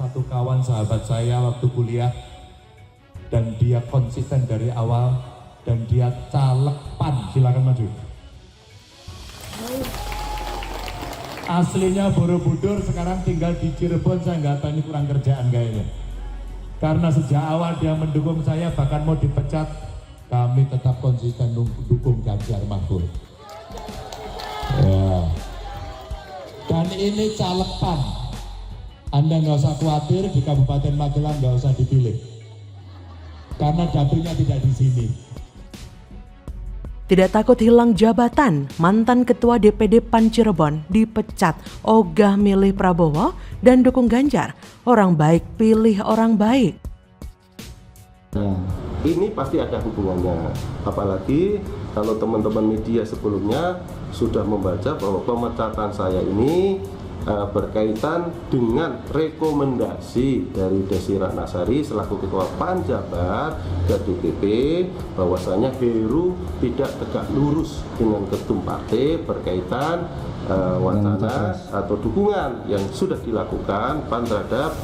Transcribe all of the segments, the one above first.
satu kawan sahabat saya waktu kuliah, dan dia konsisten dari awal, dan dia caleg PAN. Silakan maju. Aslinya Borobudur, sekarang tinggal di Cirebon. Saya nggak tahu ini kurang kerjaan kayaknya. Karena sejak awal dia mendukung saya, bahkan mau dipecat, kami tetap konsisten mendukung Ganjar Mahfud. Ya. Dan ini caleg PAN. Anda nggak usah khawatir, di Kabupaten Magelang nggak usah dipilih. Karena dapilnya tidak di sini. Tidak takut hilang jabatan, mantan Ketua DPD PAN Cirebon dipecat, ogah milih Prabowo dan dukung Ganjar. Orang baik pilih orang baik. Nah, ini pasti ada hubungannya. Apalagi kalau teman-teman media sebelumnya sudah membaca bahwa pemecatan saya ini berkaitan dengan rekomendasi dari Desi Ratnasari selaku Ketua PAN Jabar ke DPP, bahwasanya Heru tidak tegak lurus dengan ketum partai berkaitan wacana atau dukungan yang sudah dilakukan PAN terhadap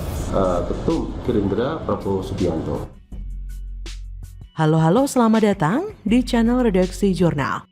ketum Gerindra Prabowo Subianto. Halo, selamat datang di channel Redaksi Jurnal.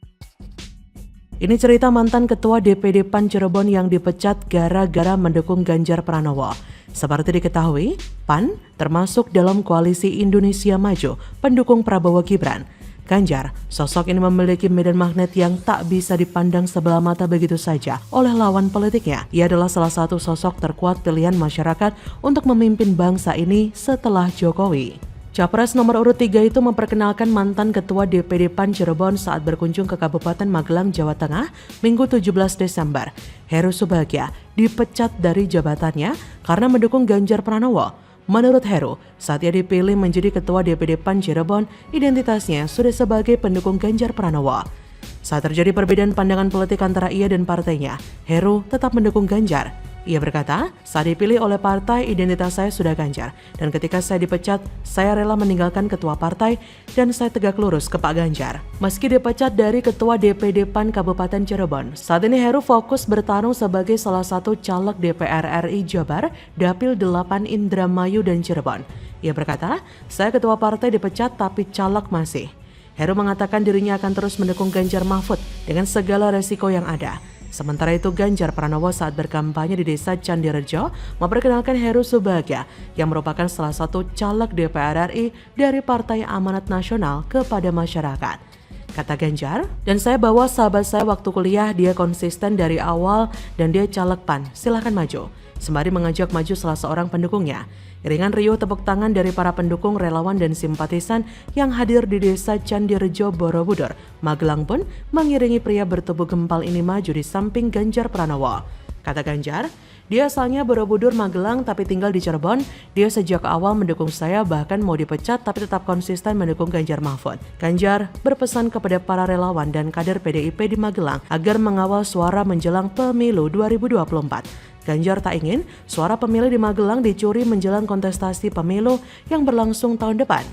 Ini cerita mantan Ketua DPD PAN Cirebon yang dipecat gara-gara mendukung Ganjar Pranowo. Seperti diketahui, PAN termasuk dalam koalisi Indonesia Maju pendukung Prabowo Gibran. Ganjar, sosok ini memiliki medan magnet yang tak bisa dipandang sebelah mata begitu saja oleh lawan politiknya. Ia adalah salah satu sosok terkuat pilihan masyarakat untuk memimpin bangsa ini setelah Jokowi. Capres nomor urut 3 itu memperkenalkan mantan Ketua DPD PAN Cirebon saat berkunjung ke Kabupaten Magelang, Jawa Tengah, Minggu 17 Desember. Heru Subagja dipecat dari jabatannya karena mendukung Ganjar Pranowo. Menurut Heru, saat ia dipilih menjadi Ketua DPD PAN Cirebon, identitasnya sudah sebagai pendukung Ganjar Pranowo. Saat terjadi perbedaan pandangan politik antara ia dan partainya, Heru tetap mendukung Ganjar. Ia berkata, saat dipilih oleh partai, identitas saya sudah Ganjar. Dan ketika saya dipecat, saya rela meninggalkan ketua partai dan saya tegak lurus ke Pak Ganjar. Meski dipecat dari Ketua DPD PAN Kabupaten Cirebon, saat ini Heru fokus bertarung sebagai salah satu caleg DPR RI Jabar, Dapil 8 Indramayu dan Cirebon. Ia berkata, saya ketua partai dipecat tapi caleg masih. Heru mengatakan dirinya akan terus mendukung Ganjar Mahfud dengan segala resiko yang ada. Sementara itu Ganjar Pranowo saat berkampanye di Desa Candirejo memperkenalkan Heru Subagja yang merupakan salah satu caleg DPR RI dari Partai Amanat Nasional kepada masyarakat. Kata Ganjar, dan saya bawa sahabat saya waktu kuliah, dia konsisten dari awal dan dia caleg PAN, silakan maju. Sembari mengajak maju salah seorang pendukungnya. Iringan riuh tepuk tangan dari para pendukung, relawan dan simpatisan yang hadir di Desa Candirejo, Borobudur, Magelang pun mengiringi pria bertubuh gempal ini maju di samping Ganjar Pranowo. Kata Ganjar, dia asalnya Borobudur, Magelang tapi tinggal di Cirebon. Dia sejak awal mendukung saya, bahkan mau dipecat tapi tetap konsisten mendukung Ganjar Mahfud. Ganjar berpesan kepada para relawan dan kader PDIP di Magelang agar mengawal suara menjelang pemilu 2024. Ganjar tak ingin suara pemilih di Magelang dicuri menjelang kontestasi pemilu yang berlangsung tahun depan.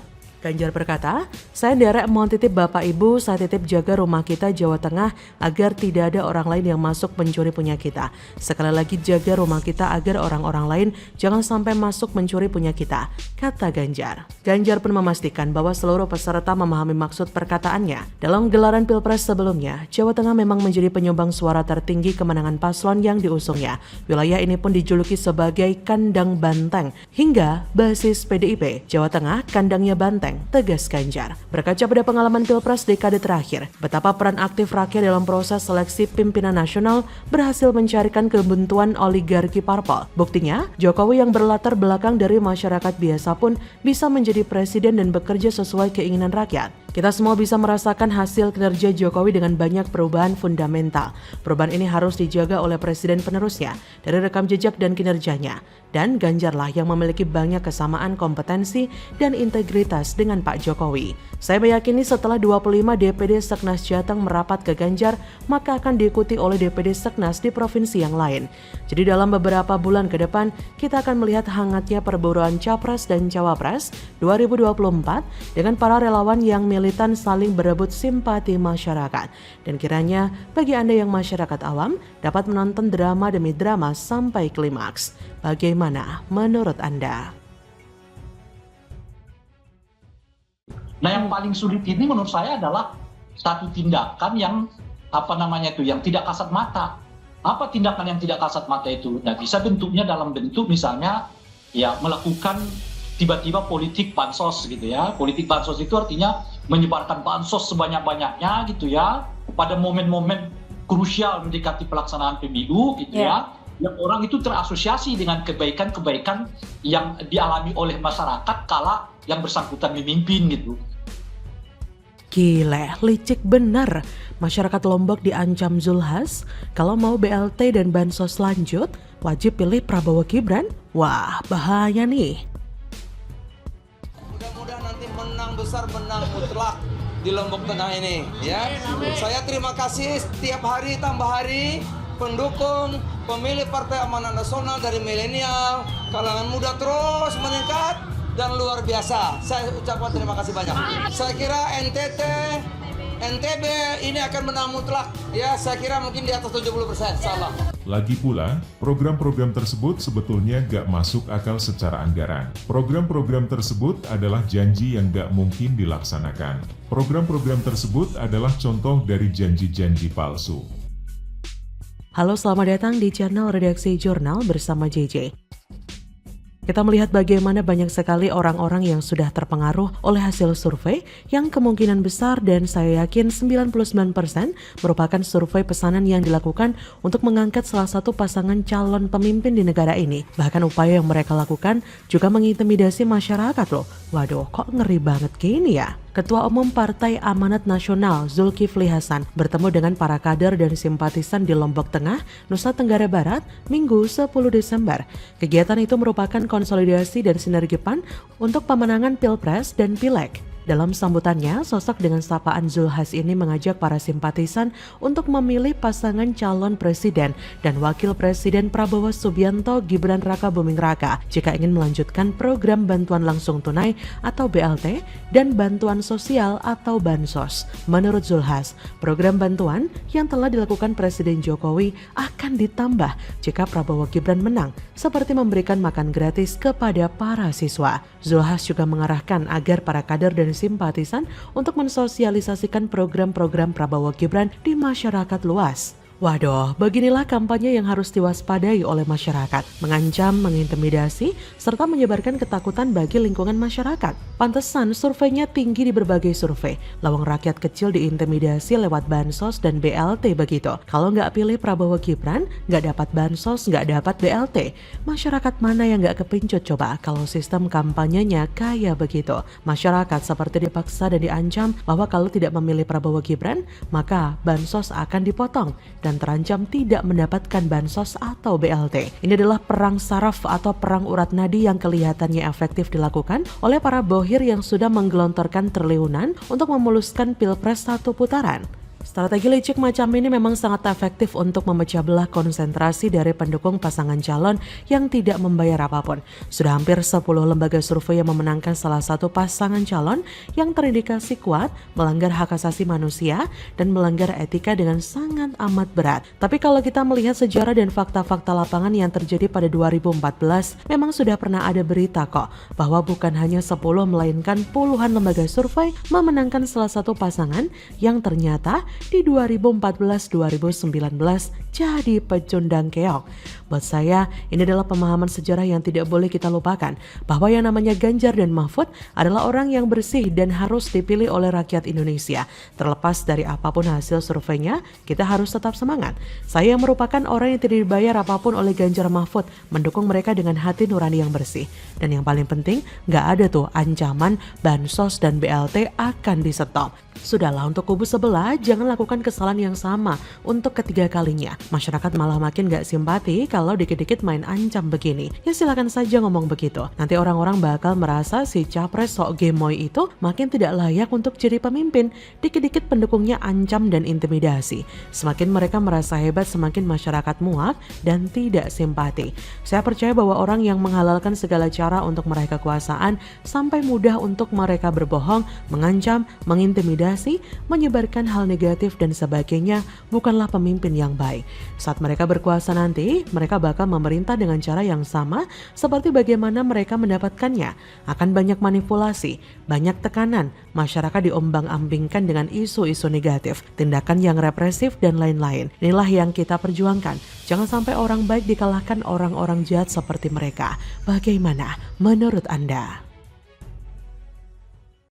Ganjar berkata, saya derek mohon titip Bapak Ibu, saya titip jaga rumah kita Jawa Tengah agar tidak ada orang lain yang masuk mencuri punya kita. Sekali lagi jaga rumah kita agar orang-orang lain jangan sampai masuk mencuri punya kita, kata Ganjar. Ganjar pun memastikan bahwa seluruh peserta memahami maksud perkataannya. Dalam gelaran Pilpres sebelumnya, Jawa Tengah memang menjadi penyumbang suara tertinggi kemenangan paslon yang diusungnya. Wilayah ini pun dijuluki sebagai kandang banteng. Hingga basis PDIP, Jawa Tengah kandangnya banteng, tegas Ganjar. Berkaca pada pengalaman Pilpres dekade terakhir, betapa peran aktif rakyat dalam proses seleksi pimpinan nasional berhasil mencarikan kebuntuan oligarki parpol. Buktinya, Jokowi yang berlatar belakang dari masyarakat biasa pun bisa menjadi presiden dan bekerja sesuai keinginan rakyat. Kita semua bisa merasakan hasil kinerja Jokowi dengan banyak perubahan fundamental. Perubahan ini harus dijaga oleh presiden penerusnya dari rekam jejak dan kinerjanya. Dan Ganjarlah yang memiliki banyak kesamaan kompetensi dan integritas dengan Pak Jokowi. Saya meyakini setelah 25 DPD Seknas Jateng merapat ke Ganjar, maka akan diikuti oleh DPD Seknas di provinsi yang lain. Jadi dalam beberapa bulan ke depan, kita akan melihat hangatnya perburuan Capres dan Cawapres 2024 dengan para relawan yang milih militan saling berebut simpati masyarakat. Dan kiranya bagi Anda yang masyarakat awam dapat menonton drama demi drama sampai klimaks. Bagaimana menurut Anda? Nah, yang paling sulit ini menurut saya adalah satu tindakan yang yang tidak kasat mata. Apa tindakan yang tidak kasat mata itu? Nah, bisa bentuknya dalam bentuk misalnya ya melakukan tiba-tiba politik bansos gitu ya. Politik bansos itu artinya menyebarkan bansos sebanyak-banyaknya gitu ya pada momen-momen krusial mendekati pelaksanaan pemilu gitu ya. Yang orang itu terasosiasi dengan kebaikan-kebaikan yang dialami oleh masyarakat kala yang bersangkutan memimpin gitu. Gile, licik bener. Masyarakat Lombok diancam Zulhas, kalau mau BLT dan bansos lanjut, wajib pilih Prabowo Gibran. Wah, bahaya nih. Mudah-mudahan nanti menang besar, menang mutlak di Lombok Tengah ini. Ya, saya terima kasih setiap hari tambah hari pendukung pemilih Partai Amanat Nasional dari milenial, kalangan muda terus meningkat. Dan luar biasa, saya ucapkan terima kasih banyak. Saya kira NTB ini akan menang mutlak. Ya, saya kira mungkin di atas 70%, salah. Lagi pula, program-program tersebut sebetulnya gak masuk akal secara anggaran. Program-program tersebut adalah janji yang gak mungkin dilaksanakan. Program-program tersebut adalah contoh dari janji-janji palsu. Halo, selamat datang di channel Redaksi Jurnal bersama JJ. Kita melihat bagaimana banyak sekali orang-orang yang sudah terpengaruh oleh hasil survei yang kemungkinan besar dan saya yakin 99% merupakan survei pesanan yang dilakukan untuk mengangkat salah satu pasangan calon pemimpin di negara ini. Bahkan upaya yang mereka lakukan juga mengintimidasi masyarakat loh. Waduh, kok ngeri banget gini ya? Ketua Umum Partai Amanat Nasional Zulkifli Hasan bertemu dengan para kader dan simpatisan di Lombok Tengah, Nusa Tenggara Barat, Minggu 10 Desember. Kegiatan itu merupakan konsolidasi dan sinergi PAN untuk pemenangan Pilpres dan Pileg. Dalam sambutannya, sosok dengan sapaan Zulhas ini mengajak para simpatisan untuk memilih pasangan calon presiden dan wakil presiden Prabowo Subianto Gibran Raka Buming Raka jika ingin melanjutkan program bantuan langsung tunai atau BLT dan bantuan sosial atau bansos. Menurut Zulhas, program bantuan yang telah dilakukan Presiden Jokowi akan ditambah jika Prabowo Gibran menang, seperti memberikan makan gratis kepada para siswa. Zulhas juga mengarahkan agar para kader dan simpatisan untuk mensosialisasikan program-program Prabowo Gibran di masyarakat luas. Waduh, beginilah kampanye yang harus diwaspadai oleh masyarakat, mengancam, mengintimidasi, serta menyebarkan ketakutan bagi lingkungan masyarakat. Pantesan surveinya tinggi di berbagai survei. Lawang rakyat kecil diintimidasi lewat bansos dan BLT begitu. Kalau nggak pilih Prabowo Gibran, nggak dapat bansos, nggak dapat BLT. Masyarakat mana yang nggak kepincut coba kalau sistem kampanyenya kayak begitu? Masyarakat seperti dipaksa dan diancam bahwa kalau tidak memilih Prabowo Gibran, maka bansos akan dipotong dan terancam tidak mendapatkan bansos atau BLT. Ini adalah perang saraf atau perang urat nadi yang kelihatannya efektif dilakukan oleh para bohir yang sudah menggelontorkan triliunan untuk memuluskan Pilpres satu putaran. Strategi licik macam ini memang sangat efektif untuk memecah belah konsentrasi dari pendukung pasangan calon yang tidak membayar apapun. Sudah hampir 10 lembaga survei yang memenangkan salah satu pasangan calon yang terindikasi kuat melanggar hak asasi manusia dan melanggar etika dengan sangat amat berat. Tapi kalau kita melihat sejarah dan fakta-fakta lapangan yang terjadi pada 2014, memang sudah pernah ada berita kok bahwa bukan hanya 10 melainkan puluhan lembaga survei memenangkan salah satu pasangan yang ternyata di 2014-2019 jadi pecundang keok. Buat saya, ini adalah pemahaman sejarah yang tidak boleh kita lupakan, bahwa yang namanya Ganjar dan Mahfud adalah orang yang bersih dan harus dipilih oleh rakyat Indonesia. Terlepas dari apapun hasil surveinya, kita harus tetap semangat. Saya yang merupakan orang yang tidak dibayar apapun oleh Ganjar Mahfud, mendukung mereka dengan hati nurani yang bersih. Dan yang paling penting, nggak ada tuh ancaman bansos dan BLT akan di-stop. Sudahlah, untuk kubu sebelah jangan lakukan kesalahan yang sama untuk ketiga kalinya. Masyarakat malah makin gak simpati kalau dikit-dikit main ancam begini. Ya silakan saja ngomong begitu. Nanti orang-orang bakal merasa si capres sok gemoy itu makin tidak layak untuk jadi pemimpin. Dikit-dikit pendukungnya ancam dan intimidasi. Semakin mereka merasa hebat, semakin masyarakat muak dan tidak simpati. Saya percaya bahwa orang yang menghalalkan segala cara untuk meraih kekuasaan sampai mudah untuk mereka berbohong, mengancam, mengintimidasi, menyebarkan hal negatif dan sebagainya bukanlah pemimpin yang baik. Saat mereka berkuasa nanti, mereka bakal memerintah dengan cara yang sama seperti bagaimana mereka mendapatkannya. Akan banyak manipulasi, banyak tekanan, masyarakat diombang-ambingkan dengan isu-isu negatif, tindakan yang represif dan lain-lain. Inilah yang kita perjuangkan. Jangan sampai orang baik dikalahkan orang-orang jahat seperti mereka. Bagaimana menurut Anda?